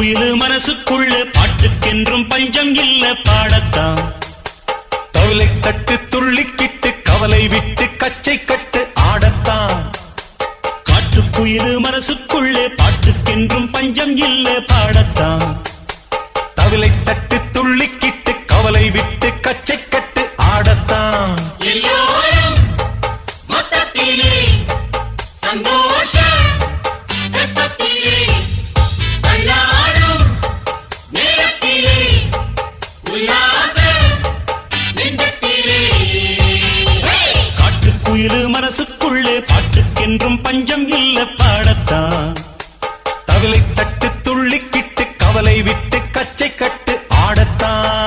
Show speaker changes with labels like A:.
A: காட்டுக்குயிலு மனசுக்குள்ள பாட்டுக்கென்றும் பஞ்சம் இல்ல பாடத்தான்.
B: தவளை தட்டு துள்ளிக்கிட்டு கவலை விட்டு கச்சை கட்டு ஆடத்தான்.
A: காட்டுக்குயிலு மனசுக்குள்ளே பாட்டுக்கென்றும் பஞ்சம் இல்ல பாடத்தான்.
B: தவளை தட்டு துள்ளிக்கிட்டு கவலை விட்டு கச்சை கட்டு ஆடத்தான்.
C: எல்லோரும் மொத்தத்திலே சந்தோஷ வெப்பத்திலே தள்ளாடும் நேரத்திலே உல்லாச நெஞ்சத்திலே.
A: காட்டுக்குயிலு மனசுக்குள்ளே பாட்டுக்கென்றும் பஞ்சம் இல்ல பாடத்தான்.
B: தவளை தட்டு துள்ளிக்கிட்டு கவலை விட்டு கச்சை கட்டு ஆடத்தான்.